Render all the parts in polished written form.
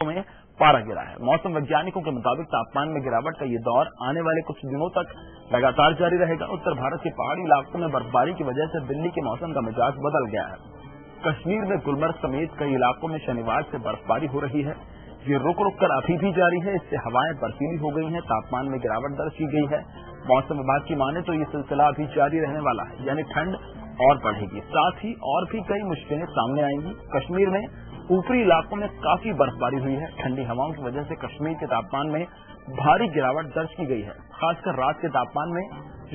में पारा गिरा है। मौसम वैज्ञानिकों के मुताबिक तापमान में गिरावट का ये दौर आने वाले कुछ दिनों तक लगातार जारी रहेगा। उत्तर भारत के पहाड़ी इलाकों में बर्फबारी की वजह से दिल्ली के मौसम का मिजाज बदल गया है। कश्मीर में गुलमर्ग समेत कई इलाकों में शनिवार से बर्फबारी हो रही है। ये रुक रुक कर अभी भी जारी है। इससे हवाएं बर्फीली हो गई हैं। तापमान में गिरावट दर्ज की गई है। मौसम विभाग की माने तो ये सिलसिला अभी जारी रहने वाला है, यानी ठंड और बढ़ेगी। साथ ही और भी कई मुश्किलें सामने आएंगी। कश्मीर में ऊपरी इलाकों में काफी बर्फबारी हुई है। ठंडी हवाओं की वजह से कश्मीर के तापमान में भारी गिरावट दर्ज की गई है। खासकर रात के तापमान में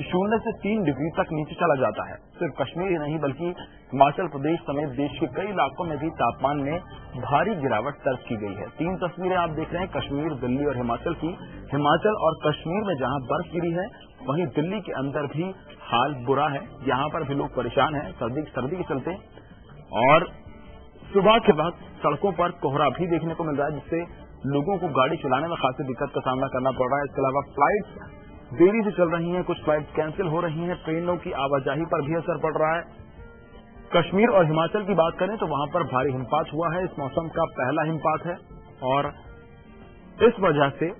0 से 3 डिग्री तक नीचे चला जाता है। सिर्फ कश्मीर ही नहीं बल्कि हिमाचल प्रदेश समेत देश के कई इलाकों में भी तापमान में भारी गिरावट दर्ज की गई है। 3 तस्वीरें आप देख रहे हैं कश्मीर, दिल्ली और हिमाचल की। हिमाचल और कश्मीर में जहां बर्फ गिरी है, वहीं दिल्ली के अंदर भी हाल बुरा है। यहाँ पर भी लोग परेशान हैं सर्दी के चलते। और सुबह के वक्त सड़कों पर कोहरा भी देखने को मिल रहा है, जिससे लोगों को गाड़ी चलाने में खासी दिक्कत का सामना करना पड़ रहा है। इसके अलावा फ्लाइट्स देरी से चल रही हैं, कुछ फ्लाइट्स कैंसिल हो रही हैं। ट्रेनों की आवाजाही पर भी असर पड़ रहा है। कश्मीर और हिमाचल की बात करें तो वहां पर भारी हिमपात हुआ है। इस मौसम का पहला हिमपात है और इस वजह से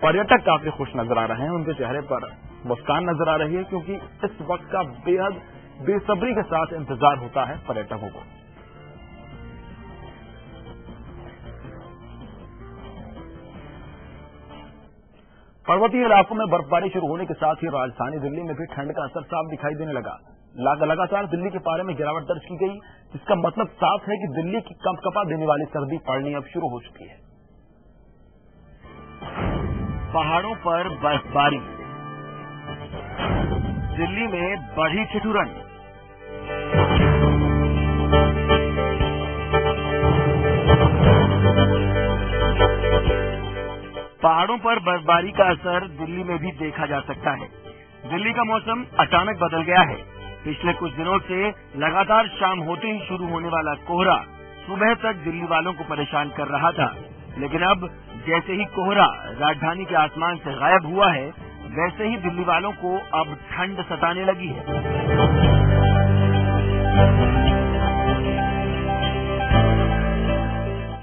पर्यटक काफी खुश नजर आ रहे हैं। उनके चेहरे पर मुस्कान नजर आ रही है, क्योंकि इस वक्त का बेहद बेसब्री के साथ इंतजार होता है पर्यटकों को। पर्वतीय इलाकों में बर्फबारी शुरू होने के साथ ही राजधानी दिल्ली में भी ठंड का असर साफ दिखाई देने लगा। लगातार दिल्ली के पारे में गिरावट दर्ज की गई, जिसका मतलब साफ है कि दिल्ली की कंपकपा देने वाली सर्दी पड़नी अब शुरू हो चुकी है। पहाड़ों पर बर्फबारी, दिल्ली में बढ़ी ठिठुरन। पहाड़ों पर बर्फबारी का असर दिल्ली में भी देखा जा सकता है। दिल्ली का मौसम अचानक बदल गया है। पिछले कुछ दिनों से लगातार शाम होते ही शुरू होने वाला कोहरा सुबह तक दिल्ली वालों को परेशान कर रहा था, लेकिन अब जैसे ही कोहरा राजधानी के आसमान से गायब हुआ है, वैसे ही दिल्ली वालों को अब ठंड सताने लगी है।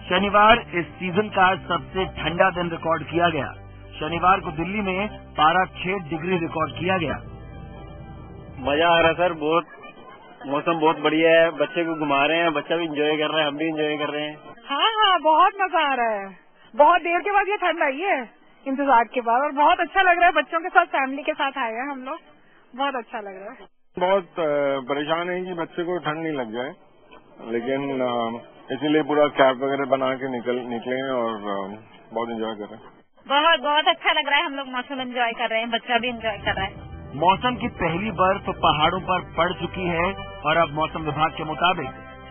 शनिवार इस सीजन का सबसे ठंडा दिन रिकॉर्ड किया गया। शनिवार को दिल्ली में पारा 6 डिग्री रिकॉर्ड किया गया। मजा आ रहा है सर, मौसम बहुत बढ़िया है। बच्चे को घुमा रहे हैं, बच्चा भी एंजॉय कर रहा है, हम भी एंजॉय कर रहे हैं। हाँ, बहुत मजा आ रहा है। बहुत देर के बाद ये ठंड आई है, इंतजार के बाद, और बहुत अच्छा लग रहा है। बच्चों के साथ, फैमिली के साथ आए हैं हम लोग, बहुत अच्छा लग रहा है। बहुत परेशान है कि बच्चे को ठंड नहीं लग जाए, लेकिन इसीलिए पूरा कैप वगैरह बना के निकले हैं और बहुत एंजॉय कर रहे हैं। बहुत अच्छा लग रहा है। हम लोग मौसम एंजॉय कर रहे हैं, बच्चा भी एंजॉय कर रहा है। मौसम की पहली बर्फ पहाड़ों पर पड़ चुकी है और अब मौसम विभाग के मुताबिक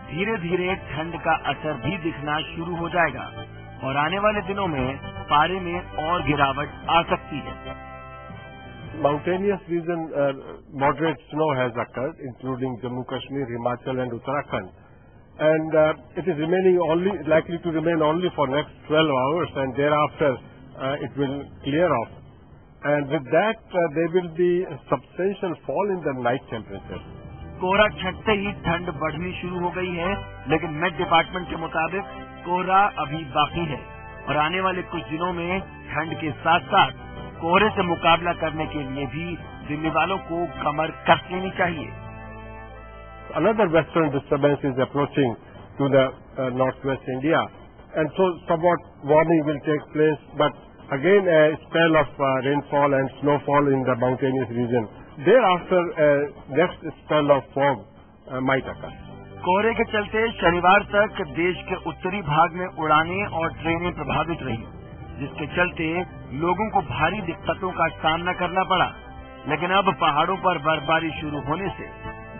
धीरे धीरे ठंड का असर भी दिखना शुरू हो जाएगा और आने वाले दिनों में पारे में और गिरावट आ सकती है। Mountainous region, moderate snow has occurred, including Jammu Kashmir, Himachal and Uttarakhand. And it is likely to remain only for next 12 hours, and thereafter it will clear off. And with that, there will be a substantial fall in the night temperature. कोहरा छटते ही ठंड बढ़नी शुरू हो गई है, लेकिन met department के मुताबिक कोहरा अभी बाकी है और आने वाले कुछ दिनों में ठंड के साथ साथ कोहरे से मुकाबला करने के लिए भी दिल्ली वालों को कमर कस लेनी चाहिए। Another western disturbance is approaching to the northwest India, and so somewhat warming will take place, but again a spell of rainfall and snowfall in the mountainous region. Thereafter, next spell of fog might occur. कोहरे के चलते शनिवार तक देश के उत्तरी भाग में उड़ानें और ट्रेनें प्रभावित रही, जिसके चलते लोगों को भारी दिक्कतों का सामना करना पड़ा। लेकिन अब पहाड़ों पर बर्फबारी शुरू होने से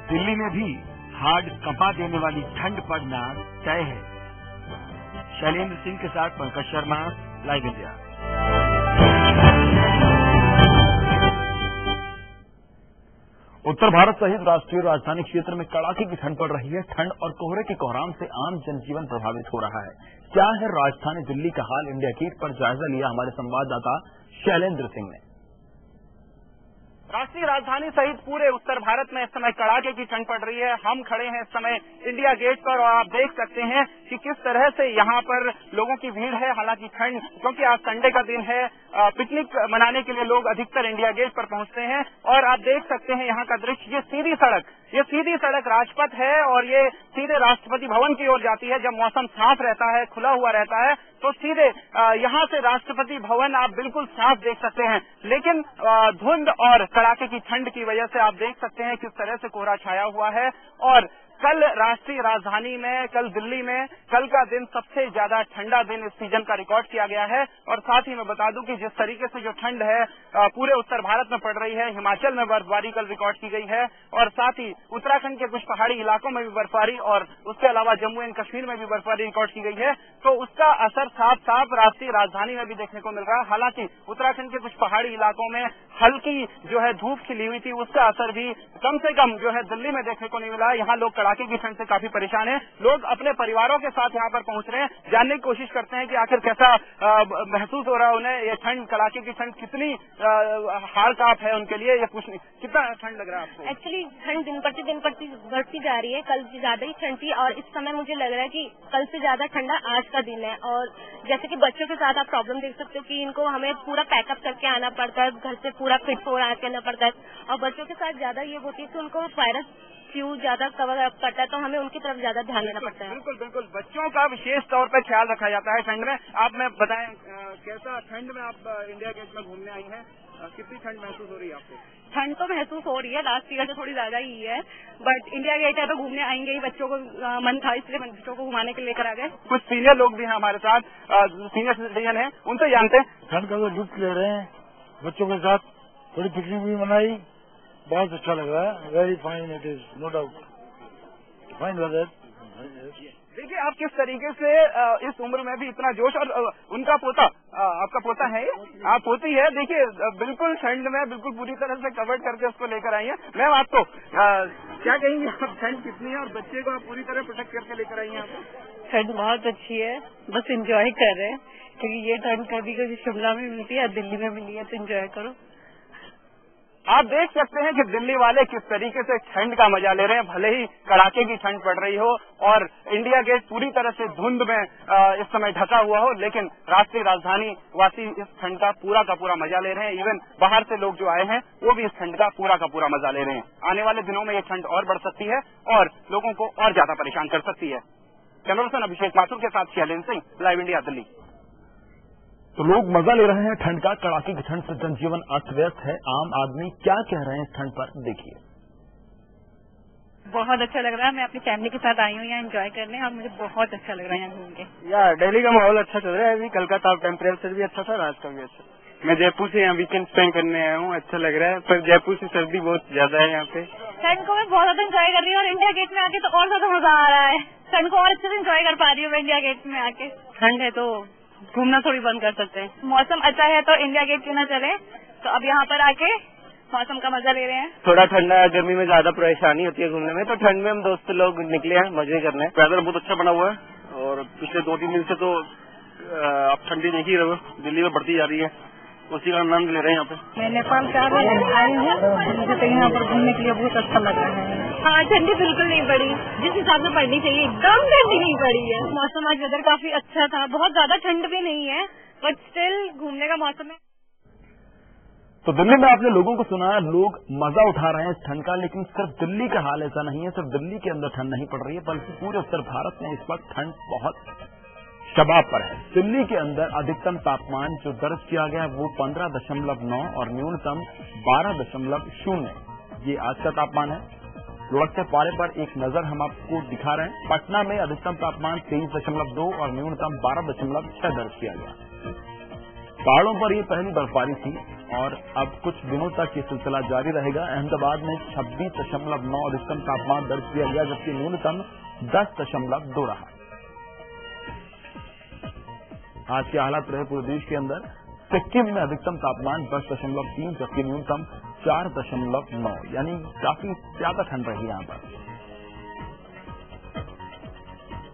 दिल्ली में भी हार्ड कंपा देने वाली ठंड पड़ना तय है। शैलेंद्र सिंह के साथ पंकज शर्मा, लाइव इंडिया। उत्तर भारत सहित राष्ट्रीय राजधानी क्षेत्र में कड़ाके की ठंड पड़ रही है। ठंड और कोहरे के कोहराम से आम जनजीवन प्रभावित हो रहा है। क्या है राजधानी दिल्ली का हाल? इंडिया गेट पर जायजा लिया हमारे संवाददाता शैलेंद्र सिंह ने। राष्ट्रीय राजधानी सहित पूरे उत्तर भारत में इस समय कड़ाके की ठंड पड़ रही है। हम खड़े हैं इस समय इंडिया गेट पर और आप देख सकते हैं कि किस तरह से यहाँ पर लोगों की भीड़ है। हालांकि ठंड, क्योंकि आज संडे का दिन है, पिकनिक मनाने के लिए लोग अधिकतर इंडिया गेट पर पहुंचते हैं। और आप देख सकते हैं यहाँ का दृश्य, ये सीधी सड़क राजपथ है और ये सीधे राष्ट्रपति भवन की ओर जाती है। जब मौसम साफ रहता है, खुला हुआ रहता है, तो सीधे यहाँ से राष्ट्रपति भवन आप बिल्कुल साफ देख सकते हैं। लेकिन धुंध और कड़ाके की ठंड की वजह से आप देख सकते हैं किस तरह से कोहरा छाया हुआ है। और कल राष्ट्रीय राजधानी में, कल दिल्ली में, कल का दिन सबसे ज्यादा ठंडा दिन इस सीजन का रिकॉर्ड किया गया है। और साथ ही मैं बता दूं कि जिस तरीके से जो ठंड है पूरे उत्तर भारत में पड़ रही है, हिमाचल में बर्फबारी कल रिकॉर्ड की गई है और साथ ही उत्तराखंड के कुछ पहाड़ी इलाकों में भी बर्फबारी और उसके अलावा जम्मू एंड कश्मीर में भी बर्फबारी रिकॉर्ड की गई है। तो उसका असर साफ साफ राष्ट्रीय राजधानी में भी देखने को मिल रहा है। हालांकि उत्तराखंड के कुछ पहाड़ी इलाकों में हल्की जो है धूप खिली हुई थी, उसका असर भी कम से कम जो है दिल्ली में देखने को नहीं मिला है। यहाँ लोग कड़ाके की ठंड से काफी परेशान हैं। लोग अपने परिवारों के साथ यहाँ पर पहुंच रहे हैं, जानने की कोशिश करते हैं कि आखिर कैसा महसूस हो रहा है उन्हें। ये ठंड, कड़ाके की ठंड कितनी हार्ड काप है उनके लिए, ये पूछने कितना ठंड लग रहा है आपको? एक्चुअली ठंड दिन प्रति बढ़ती जा रही है। कल ज्यादा ही ठंड थी और इस समय मुझे लग रहा है कि कल से ज्यादा ठंडा आज का दिन है। और जैसे कि बच्चों के साथ आप प्रॉब्लम देख सकते हो कि इनको हमें पूरा पैकअप करके आना पड़ता है, घर से पूरा फिट हो आना पड़ता है। और बच्चों के साथ ज्यादा ये होती है कि उनको वायरस फ्लू ज्यादा कवर अप करता है, तो हमें उनकी तरफ ज्यादा ध्यान देना पड़ता है। बिल्कुल बिल्कुल, बच्चों का विशेष तौर पर ख्याल रखा जाता है ठंड में। आप मैं बताएं कैसा ठंड में आप इंडिया गेट में घूमने आई हैं, कितनी ठंड महसूस हो रही है आपको? ठंड तो महसूस हो रही है, लास्ट ईयर से थोड़ी ज्यादा ही है, बट इंडिया गेट है तो घूमने आएंगे ही। बच्चों को मन था इसलिए बच्चों को घुमाने के लिए लेकर आ गए। कुछ सीनियर लोग भी हैं हमारे साथ, सीनियर सिटीजन हैं, उनसे जानते हैं। ठंड का तो लुत्फ ले रहे हैं, बच्चों के साथ थोड़ी पिकनिक भी मनाई, बहुत अच्छा लग रहा है। Very fine, it is no doubt fine weather. देखिए आप किस तरीके से इस उम्र में भी इतना जोश, और उनका पोता, आपका पोता है, आप पोती है, देखिए बिल्कुल ठंड में बिल्कुल पूरी तरह से कवर करके उसको लेकर आई है। मैम आपको क्या कहेंगे, आप ठंड कितनी है और बच्चे को आप पूरी तरह प्रोटेक्ट करके लेकर आई हैं? आप ठंड बहुत अच्छी है, बस एंजॉय कर रहे हैं क्योंकि ये ठंड कभी कभी शिमला में मिलती है, दिल्ली में मिली है, तो एंजॉय करो। आप देख सकते हैं कि दिल्ली वाले किस तरीके से ठंड का मजा ले रहे हैं, भले ही कड़ाके की ठंड पड़ रही हो और इंडिया गेट पूरी तरह से धुंध में इस समय ढका हुआ हो, लेकिन राष्ट्रीय राजधानी वासी इस ठंड का पूरा मजा ले रहे हैं। इवन बाहर से लोग जो आए हैं वो भी इस ठंड का पूरा मजा ले रहे हैं। आने वाले दिनों में ये ठंड और बढ़ सकती है और लोगों को और ज्यादा परेशान कर सकती है। कैमरा पर्सन अभिषेक माथुर के साथ शैलेंद्र सिंह, लाइव इंडिया, दिल्ली। तो लोग मजा ले रहे हैं ठंड का, कड़ाके की ठंड से जनजीवन अस्त व्यस्त है। आम आदमी क्या कह रहे हैं इस ठंड पर, देखिए। बहुत अच्छा लग रहा है, मैं अपनी फैमिली के साथ आई हूँ यहाँ एंजॉय करने और मुझे बहुत अच्छा लग रहा है यहाँ घूम के। यार दिल्ली का माहौल अच्छा चल रहा है अभी, कल का टेम्परेचर भी अच्छा था, आज का भी अच्छा। मैं जयपुर से यहाँ वीकेंड स्पेंड करने आया हूँ, अच्छा लग रहा है, पर जयपुर से सर्दी बहुत ज्यादा है यहाँ पे। ठंड को मैं बहुत ज्यादा एंजॉय कर रही हूँ और इंडिया गेट में आके तो और ज्यादा मजा आ रहा है। ठंड को और अच्छे से एंजॉय कर पा रही हूँ मैं इंडिया गेट में आके। ठंड है तो घूमना थोड़ी बंद कर सकते हैं। मौसम अच्छा है तो इंडिया गेट क्यों ना चले, तो अब यहाँ पर आके मौसम का मजा ले रहे हैं। थोड़ा ठंडा, गर्मी में ज्यादा परेशानी होती है घूमने में, तो ठंड में हम दोस्त लोग निकले हैं मजे करने। वेदर बहुत अच्छा बना हुआ है और पिछले 2-3 दिन से तो अब ठंडी नहीं रही, दिल्ली में बढ़ती जा रही है, उसी का आनंद ले रहे हैं यहाँ पे। मैं नेपाल से आई हूँ, मुझे तो यहाँ पर घूमने के लिए बहुत अच्छा लग रहा है। हाँ, ठंडी बिल्कुल नहीं पड़ी, जिस हिसाब से पड़नी चाहिए एकदम ठंडी नहीं पड़ी है। मौसम आज वेदर काफी अच्छा था, बहुत ज्यादा ठंड भी नहीं है, बट स्टिल घूमने का मौसम है। तो दिल्ली में आपने लोगों को सुना, लोग मजा उठा रहे हैं इस ठंड का, लेकिन सिर्फ दिल्ली का हाल ऐसा नहीं है, सिर्फ दिल्ली के अंदर ठंड नहीं पड़ रही है, बल्कि पूरे उत्तर भारत में इस वक्त ठंड बहुत शबाब पर है। दिल्ली के अंदर अधिकतम तापमान जो दर्ज किया गया वो 15.9 और न्यूनतम 12.0, ये आज का तापमान है। लुढ़कते पारे पर एक नजर हम आपको दिखा रहे हैं। पटना में अधिकतम तापमान 23.2 और न्यूनतम 12.6 दर्ज किया गया। पहाड़ों पर ये पहली बर्फबारी थी और अब कुछ दिनों तक ये सिलसिला जारी रहेगा। अहमदाबाद में 26.9 अधिकतम तापमान दर्ज किया गया, जबकि न्यूनतम 10.2 रहा। आज के हालात रहे पूरे देश के अंदर। सिक्किम में अधिकतम तापमान 10.3 जबकि न्यूनतम 4.9, यानी काफी ज्यादा ठंड रही यहाँ पर।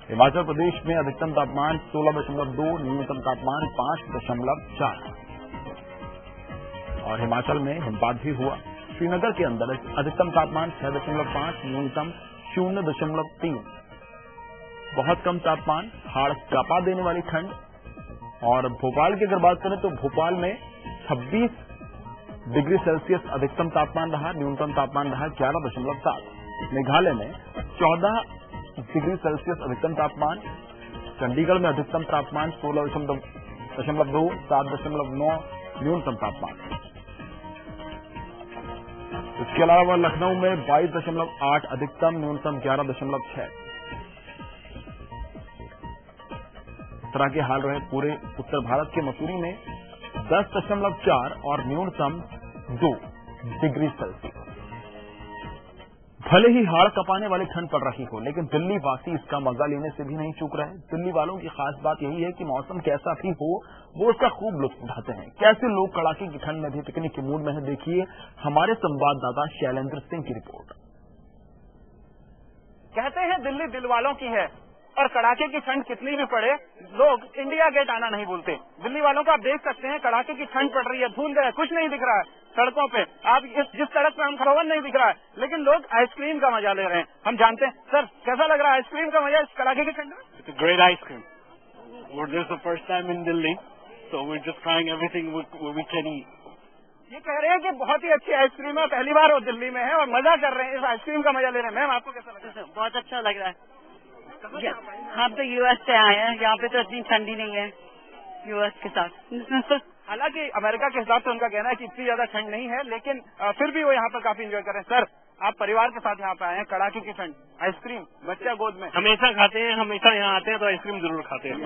हिमाचल प्रदेश में अधिकतम तापमान 16.2, न्यूनतम तापमान 5.4 और हिमाचल में हिमपात भी हुआ। श्रीनगर के अंदर अधिकतम तापमान 6.5, न्यूनतम 0.3। बहुत कम तापमान, हाड़ कांपा देने वाली ठंड। और भोपाल की अगर बात करें तो भोपाल में 26 डिग्री सेल्सियस अधिकतम तापमान रहा, न्यूनतम तापमान रहा 11.7। मेघालय में 14 डिग्री सेल्सियस अधिकतम तापमान, चंडीगढ़ में अधिकतम तापमान 16.2, 7.9 न्यूनतम तापमान। इसके अलावा लखनऊ में 22.8 अधिकतम, न्यूनतम 11.6। इस तरह के हाल रहे पूरे उत्तर भारत के। मसूरी में 10.4 और न्यूनतम 2 डिग्री सेल्सियस। भले ही हाड़ कपाने वाली ठंड पड़ रही हो, लेकिन दिल्ली वासी इसका मजा लेने से भी नहीं चूक रहे। दिल्ली वालों की खास बात यही है कि मौसम कैसा भी हो, वो उसका खूब लुत्फ उठाते हैं। कैसे लोग कड़ाके की ठंड में भी पिकनिक के मूड में है, देखिए हमारे संवाददाता शैलेंद्र सिंह की रिपोर्ट। कहते हैं दिल्ली दिल वालों की है, और कड़ाके की ठंड कितनी भी पड़े, लोग इंडिया गेट आना नहीं भूलते। दिल्ली वालों को आप देख सकते हैं, कड़ाके की ठंड पड़ रही है, धूल गए, कुछ नहीं दिख रहा है सड़कों पे। आप जिस सड़क पे हम खड़े हुए नहीं दिख रहा है, लेकिन लोग आइसक्रीम का मजा ले रहे हैं। हम जानते हैं, सर कैसा लग रहा है आइसक्रीम का मजा इस कड़ाके की ठंड में? It's a great ice cream. This is the first time in Delhi, so we're just trying everything we can eat. ये कह रहे हैं कि बहुत ही अच्छी आइसक्रीम है, पहली बार वो दिल्ली में है और मजा कर रहे हैं, इस आइसक्रीम का मजा ले रहे हैं। मैम आपको कैसा लग रहा है? बहुत अच्छा लग रहा है। हम तो यूएस से आए हैं, यहाँ पे तो इतनी ठंडी नहीं है यूएस के साथ। हालांकि अमेरिका के हिसाब से उनका कहना है कि इतनी ज्यादा ठंड नहीं है, लेकिन फिर भी वो यहाँ पर काफी एंजॉय कर रहे हैं। सर आप परिवार के साथ यहाँ पे आए हैं, कड़ाके की ठंड, आइसक्रीम, बच्चा गोद में। हमेशा खाते हैं, हमेशा यहाँ आते हैं तो आइसक्रीम जरूर खाते हैं।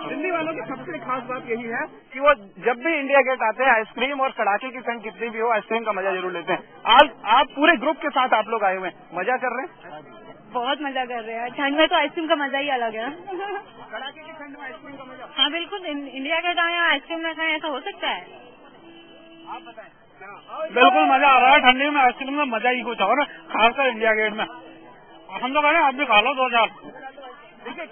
दिल्ली वालों की सबसे खास बात यही है कि वो जब भी इंडिया गेट आते हैं, आइसक्रीम और कड़ाके की ठंड कितनी भी हो, आइसक्रीम का मजा जरूर लेते हैं। आज आप पूरे ग्रुप के साथ आप लोग आए हुए हैं, मजा कर रहे हैं? बहुत मजा कर रहे हैं। ठंड में तो आइसक्रीम का मजा ही अलग है। कड़ाके की ठंड में आइसक्रीम का मजा? हाँ बिल्कुल, इंडिया गेट आए आइसक्रीम में खाएं, ऐसा हो सकता है? आप बताएं। बिल्कुल मजा आ रहा है, ठंडी में आइसक्रीम में मजा ही कुछ और है, खासकर इंडिया गेट में। हम लोग आए, आप भी खा लो 2-4। देखिए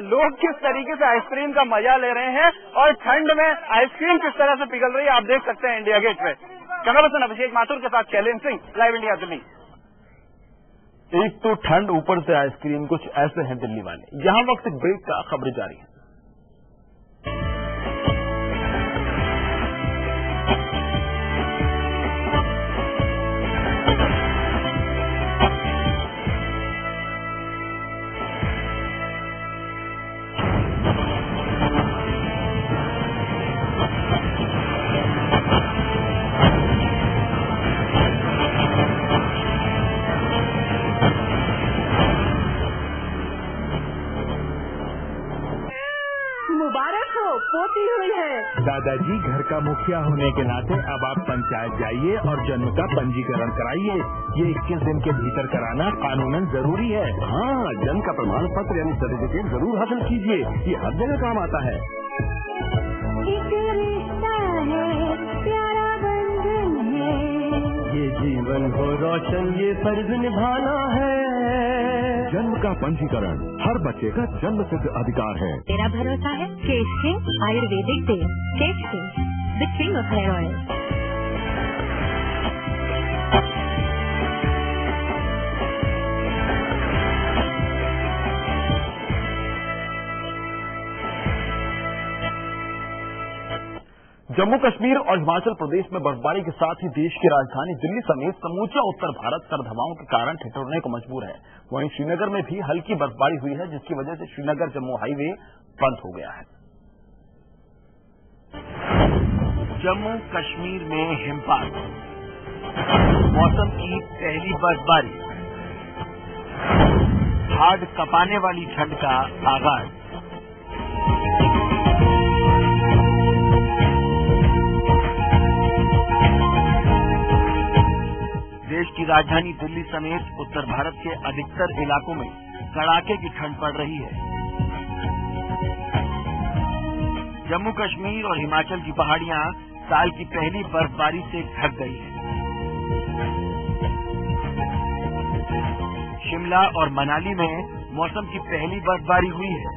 लोग किस तरीके से आइसक्रीम का मजा ले रहे हैं और ठंड में आइसक्रीम किस तरह से पिघल रही है, आप देख सकते हैं इंडिया गेट पे। कैमरा पर्सन अभिषेक माथुर के साथ शैलेंद्र सिंह, लाइव इंडिया दिल्ली। एक तो ठंड, ऊपर से आइसक्रीम, कुछ ऐसे हैं दिल्ली वाले। यहाँ वक्त ब्रेक का, खबरें जारी है। पोती हुई है। दादाजी घर का मुखिया होने के नाते अब आप पंचायत जाइए और जन्म का पंजीकरण कराइए। ये 21 दिन के भीतर कराना कानूनन जरूरी है। हाँ, जन्म का प्रमाण पत्र यानी सर्टिफिकेट जरूर हासिल कीजिए, ये हर जगह काम आता है। एक रिश्ता है, प्यारा बंधन है, ये जीवन हो रोशन, ये फर्ज निभाना है। जन्म का पंजीकरण हर बच्चे का जन्म सिद्ध अधिकार है। मेरा भरोसा है केश किंग आयुर्वेदिक तेल। Kesh King, the king of hair oil. Jammu Kashmir और हिमाचल प्रदेश में बर्फबारी के साथ ही देश की राजधानी दिल्ली समेत समूचा उत्तर भारत सर्द हवाओं के कारण ठिठुरने को मजबूर है। वहीं श्रीनगर में भी हल्की बर्फबारी हुई है, जिसकी वजह से श्रीनगर जम्मू हाईवे बंद हो गया है। जम्मू कश्मीर में हिमपात, मौसम की पहली बर्फबारी, हाड़ कपाने वाली ठंड का आगाज। देश की राजधानी दिल्ली समेत उत्तर भारत के अधिकतर इलाकों में कड़ाके की ठंड पड़ रही है। जम्मू कश्मीर और हिमाचल की पहाड़ियां साल की पहली बर्फबारी से ढक गई हैं। शिमला और मनाली में मौसम की पहली बर्फबारी हुई है।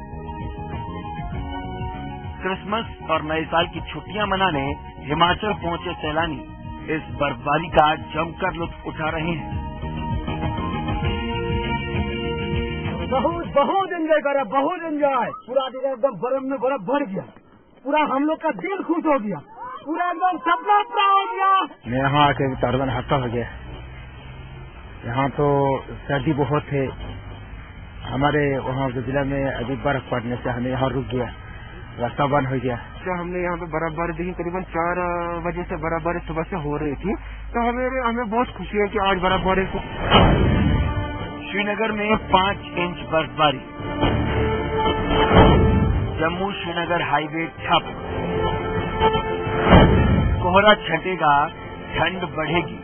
क्रिसमस और नए साल की छुट्टियां मनाने हिमाचल पहुंचे सैलानी इस बर्फबारी का जमकर लुत्फ उठा रहे हैं। बहुत एंजॉय करा, बहुत एंजॉय। पूरा जगह एकदम बर्फ में बर्फ भर गया, पूरा हम लोग का दिल खुश हो गया, पूरा एकदम सपना पूरा हो गया। मैं यहाँ आके तकरीबन हफ्ता हो गया। यहाँ तो सर्दी बहुत है, हमारे वहाँ के जिला में अभी बर्फ पड़ने से हमें यहाँ रुक गया, रास्ता बंद हो गया। तो हमने यहाँ पे बर्फबारी देखी, करीबन 4 बजे से बर्फबारी सुबह से हो रही थी, तो हमें बहुत खुशी है कि आज बर्फबारी। श्रीनगर में 5 इंच बर्फबारी, जम्मू श्रीनगर हाईवे ठप, कोहरा छटेगा, ठंड बढ़ेगी।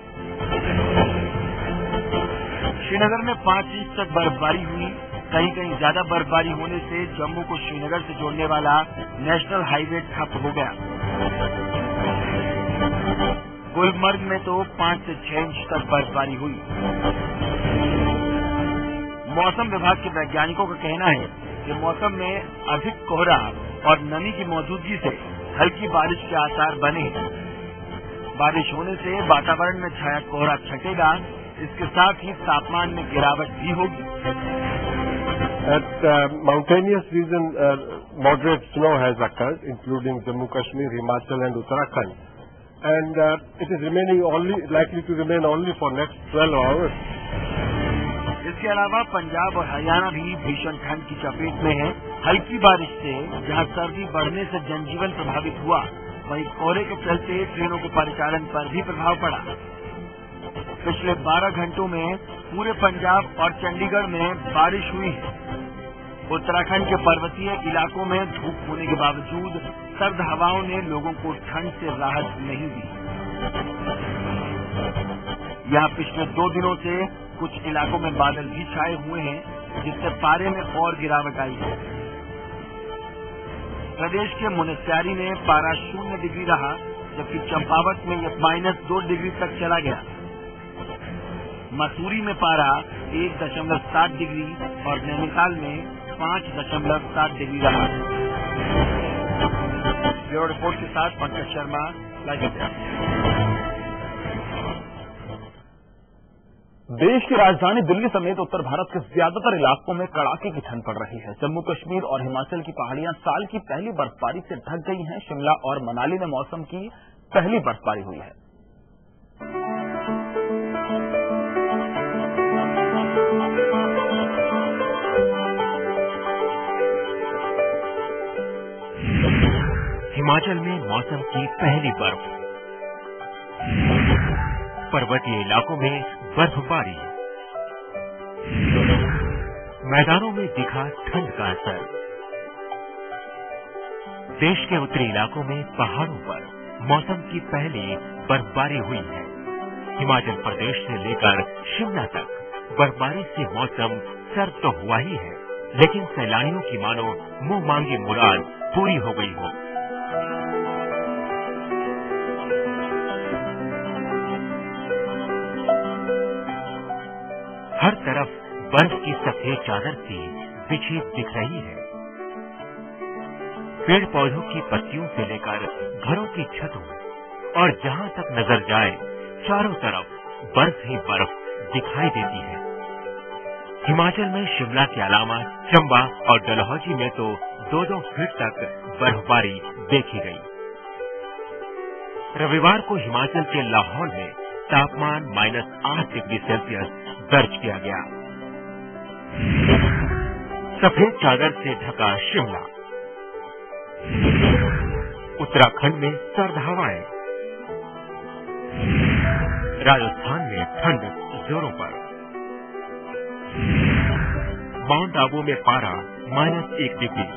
श्रीनगर में 5 इंच तक बर्फबारी हुई। कहीं कहीं ज्यादा बर्फबारी होने से जम्मू को श्रीनगर से जोड़ने वाला नेशनल हाईवे ठप हो गया। गुलमर्ग में तो 5 से 6 इंच तक बर्फबारी हुई। मौसम विभाग के वैज्ञानिकों का कहना है कि मौसम में अधिक कोहरा और नमी की मौजूदगी से हल्की बारिश के आसार बने हैं। बारिश होने से वातावरण में छाया कोहरा छटेगा, इसके साथ ही तापमान में गिरावट भी होगी। At mountainous region, moderate snow has occurred, including Jammu Kashmir, Himachal and Uttarakhand, and it is likely to remain only for next 12 hours. इसके अलावा पंजाब और हरियाणा भी भीषण ठंड की चपेट में है। हल्की बारिश से जहां सर्दी बढ़ने से जनजीवन प्रभावित हुआ, वहीं कोहरे के चलते ट्रेनों के परिचालन पर भी प्रभाव पड़ा। पिछले 12 घंटों में पूरे पंजाब और चंडीगढ़ में बारिश हुई है। उत्तराखंड के पर्वतीय इलाकों में धूप होने के बावजूद सर्द हवाओं ने लोगों को ठंड से राहत नहीं दी। यहाँ पिछले 2 दिनों से कुछ इलाकों में बादल भी छाए हुए हैं, जिससे पारे में और गिरावट आई है। प्रदेश के मुनस्यारी में पारा 0 डिग्री रहा, जबकि चंपावत में यह -2 डिग्री तक चला गया। मसूरी में पारा 1.7 डिग्री और नैनीताल में 5.7 डिग्री रहा। ब्यूरो रिपोर्ट के साथ पंकज शर्मा, लाइव इंडिया। देश की राजधानी दिल्ली समेत उत्तर भारत के ज्यादातर इलाकों में कड़ाके की ठंड पड़ रही है। जम्मू कश्मीर और हिमाचल की पहाड़ियां साल की पहली बर्फबारी से ढक गई हैं। शिमला और मनाली में मौसम की पहली बर्फबारी हुई है। हिमाचल में मौसम की पहली बर्फ, पर्वतीय इलाकों में बर्फबारी, मैदानों में दिखा ठंड का असर। देश के उत्तरी इलाकों में पहाड़ों पर मौसम की पहली बर्फबारी हुई है। हिमाचल प्रदेश से लेकर शिमला तक बर्फबारी से मौसम सर्द तो हुआ ही है, लेकिन सैलानियों की मानो मुंह मांगी मुराद पूरी हो गई हो। हर तरफ बर्फ की सफेद चादर सी बिछी दिख रही है। पेड़ पौधों की पत्तियों से लेकर घरों की छतों और जहां तक नजर जाए चारों तरफ बर्फ ही बर्फ दिखाई देती है। हिमाचल में शिमला के अलावा चंबा और डलहौजी में तो 2-2 फीट तक बर्फबारी देखी गई। रविवार को हिमाचल के लाहौल में तापमान -8 डिग्री सेल्सियस दर्ज किया गया। सफेद चादर से ढका शिमला, उत्तराखंड में सर्द हवाएं, राजस्थान में ठंड जोरों पर, माउंट आबू में पारा -1 डिग्री।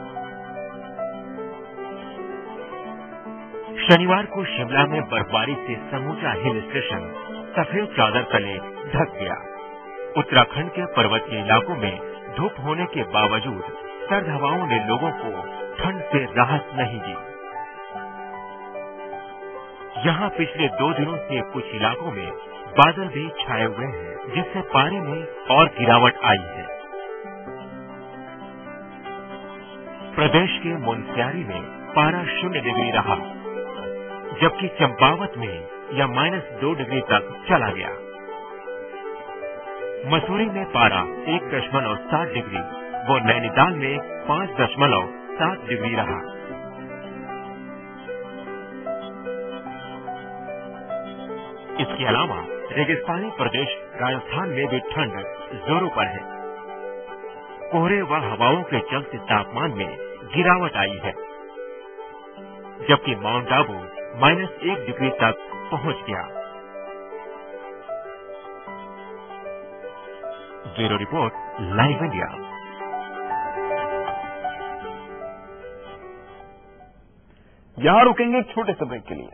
शनिवार को शिमला में बर्फबारी से समूचा हिल स्टेशन सफेद चादर तले ढक गया। उत्तराखंड के पर्वतीय इलाकों में धूप होने के बावजूद सर्द हवाओं ने लोगों को ठंड से राहत नहीं दी। यहाँ पिछले 2 दिनों से कुछ इलाकों में बादल भी छाए हुए हैं, जिससे पारे में और गिरावट आई है। प्रदेश के मुनस्यारी में पारा 0 डिग्री रहा, जबकि चंपावत में या -2 डिग्री तक चला गया। मसूरी में पारा 1.7 डिग्री व नैनीताल में 5.7 डिग्री रहा। इसके अलावा रेगिस्तानी प्रदेश राजस्थान में भी ठंड जोरों पर है। कोहरे व हवाओं के चलते तापमान में गिरावट आई है, जबकि माउंट आबू -1 डिग्री तक पहुंच गया। Bureau report, live India. यहां रुकेंगे एक छोटे से ब्रेक के लिए।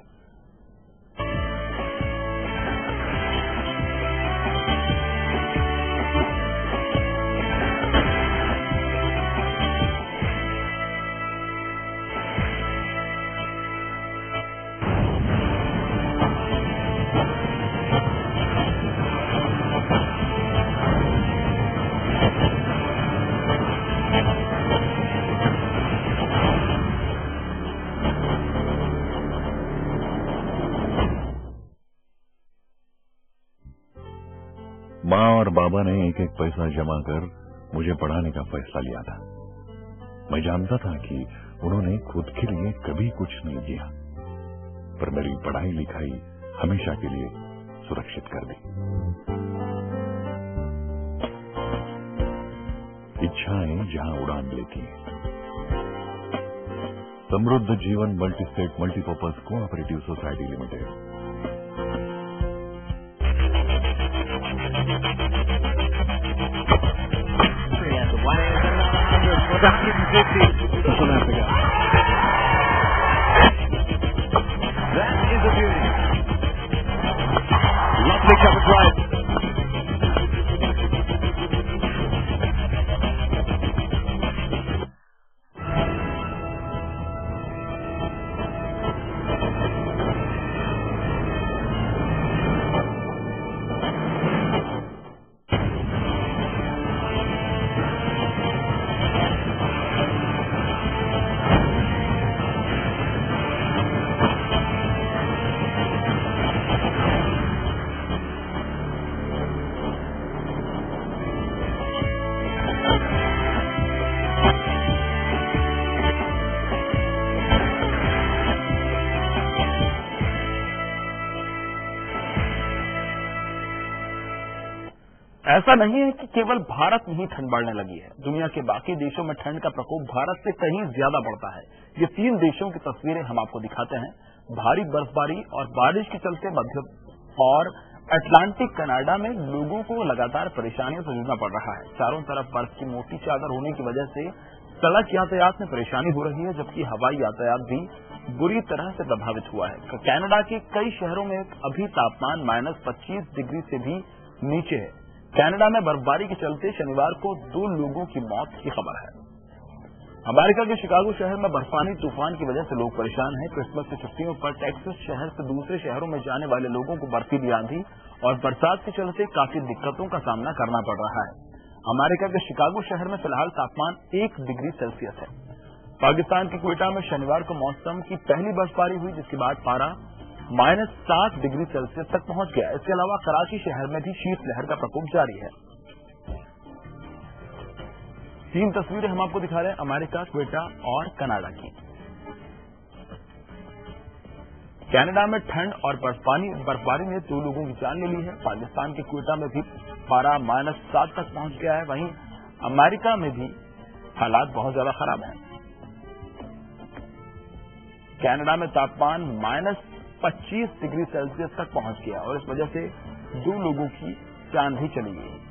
माँ और बाबा ने एक एक पैसा जमा कर मुझे पढ़ाने का फैसला लिया था। मैं जानता था कि उन्होंने खुद के लिए कभी कुछ नहीं किया, पर मेरी पढ़ाई लिखाई हमेशा के लिए सुरक्षित कर दी। इच्छाएं जहां उड़ान लेती हैं। समृद्ध जीवन multi state multipurpose cooperative society limited. South Africa. That is a beauty. Lovely cover drive. ऐसा नहीं है कि केवल भारत में ही ठंड बढ़ने लगी है। दुनिया के बाकी देशों में ठंड का प्रकोप भारत से कहीं ज्यादा बढ़ता है। ये 3 देशों की तस्वीरें हम आपको दिखाते हैं। भारी बर्फबारी और बारिश के चलते मध्य और अटलांटिक कनाडा में लोगों को लगातार परेशानियों से जूझना पड़ रहा है। चारों तरफ बर्फ की मोटी चादर होने की वजह से सड़क यातायात में परेशानी हो रही है, जबकि हवाई यातायात भी बुरी तरह से प्रभावित हुआ है। कनाडा के कई शहरों में अभी तापमान -25 डिग्री से भी नीचे है। कनाडा में बर्फबारी के चलते शनिवार को 2 लोगों की मौत की खबर है। अमेरिका के शिकागो शहर में बर्फानी तूफान की वजह से लोग परेशान हैं। क्रिसमस की छुट्टियों पर टेक्सास शहर से दूसरे शहरों में जाने वाले लोगों को बर्फीली आंधी और बरसात के चलते काफी दिक्कतों का सामना करना पड़ रहा है। अमेरिका के शिकागो शहर में फिलहाल तापमान 1 डिग्री सेल्सियस है। पाकिस्तान के क्वेटा में शनिवार को मौसम की पहली बर्फबारी हुई, जिसके बाद पारा -7 डिग्री सेल्सियस तक पहुंच गया। इसके अलावा कराची शहर में भी शीतलहर का प्रकोप जारी है। 3 तस्वीरें हम आपको दिखा रहे हैं अमेरिका, क्वेटा और कनाडा की। कनाडा में ठंड और बर्फबारी ने 2 लोगों की जान ले ली है। पाकिस्तान के क्वेटा में भी पारा -7 तक पहुंच गया है। वहीं अमेरिका में भी हालात बहुत ज्यादा खराब हैं। कनाडा में तापमान -25 डिग्री सेल्सियस तक पहुंच गया और इस वजह से 2 लोगों की जान भी चली गई।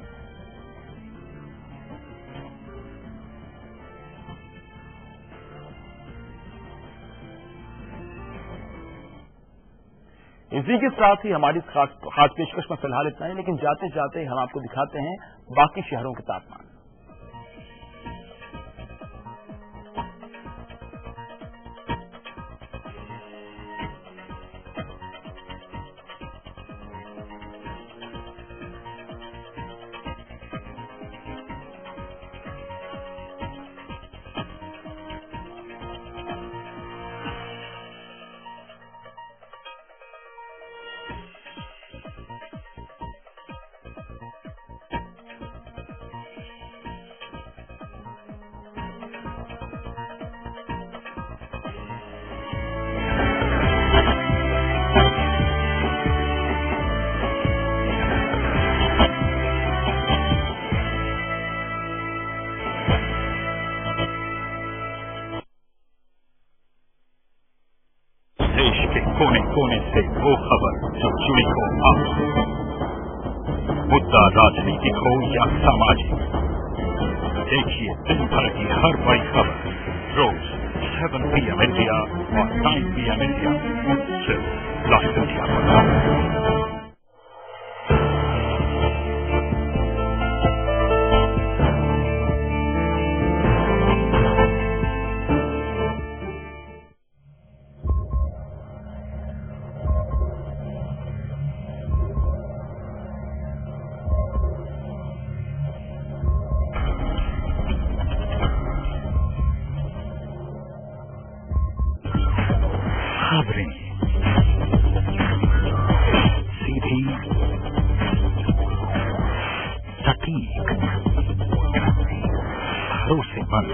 इसी के साथ ही हमारी खास पेशकश में फिलहाल इतना ही, लेकिन जाते जाते हम आपको दिखाते हैं बाकी शहरों के तापमान। कोने से वो खबर जो जुड़ी हो आपसे, मुद्दा राजनीतिक हो या सामाजिक। देखिए दिन भर की हर बड़ी खबर रोज 7 PM इंडिया और 9 PM इंडिया सिर्फ लाइव इंडिया पर। खबरें सीधी, सटीक, भरोसेमंद।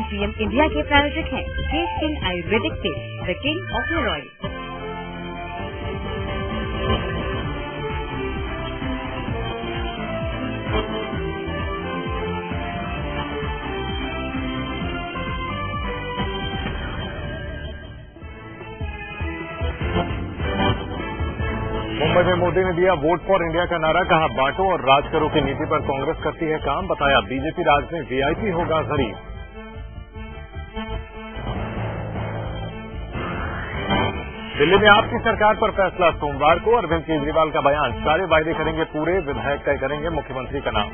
PM इंडिया के प्रायोजक हैं केश किंग आयुर्वेदिक तेल, the king of hair oil. Mumbai में मोदी ने दिया वोट फॉर इंडिया का नारा, कहा बांटो और राज करो की नीति पर कांग्रेस करती है काम, बताया बीजेपी राज में वीआईपी होगा गरीब। दिल्ली में आपकी सरकार पर फैसला सोमवार को, अरविंद केजरीवाल का बयान, सारे वायदे करेंगे पूरे, विधायक तय करेंगे मुख्यमंत्री का नाम।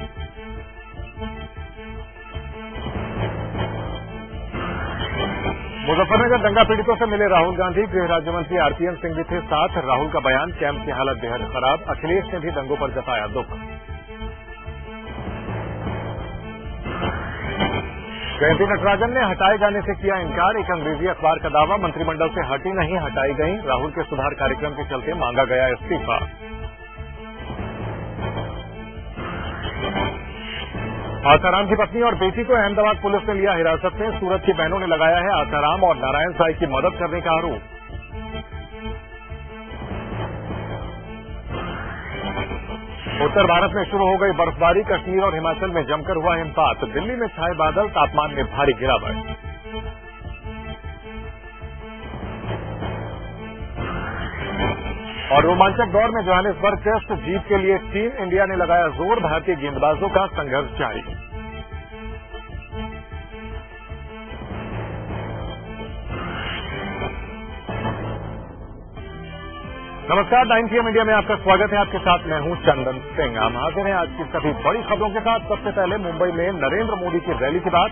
मुजफ्फरनगर दंगा पीड़ितों से मिले राहुल गांधी, गृह राज्य मंत्री आरपीएन सिंह भी थे साथ। राहुल का बयान, कैंप की हालत बेहद खराब, अखिलेश ने भी दंगों पर जताया दुख। जयंती नटराजन ने हटाए जाने से किया इनकार, एक अंग्रेजी अखबार का दावा, मंत्रिमंडल से हटी नहीं हटाई गई, राहुल के सुधार कार्यक्रम के चलते मांगा गया इस्तीफा। आसाराम की पत्नी और बेटी को अहमदाबाद पुलिस ने लिया हिरासत में, सूरत की बहनों ने लगाया है आसाराम और नारायण साई की मदद करने का आरोप। उत्तर भारत में शुरू हो गई बर्फबारी, कश्मीर और हिमाचल में जमकर हुआ हिमपात, दिल्ली में छाए बादल, तापमान में भारी गिरावट। और रोमांचक दौर में जोहानिसबर्ग टेस्ट जीत के लिए टीम इंडिया ने लगाया जोर, भारतीय गेंदबाजों का संघर्ष जारी। नमस्कार, 9 PM इंडिया में आपका स्वागत है। आपके साथ मैं हूं चंदन सिंह। हम हाजिर हैं आज की सभी बड़ी खबरों के साथ। सबसे पहले मुंबई में नरेंद्र मोदी की रैली की बात।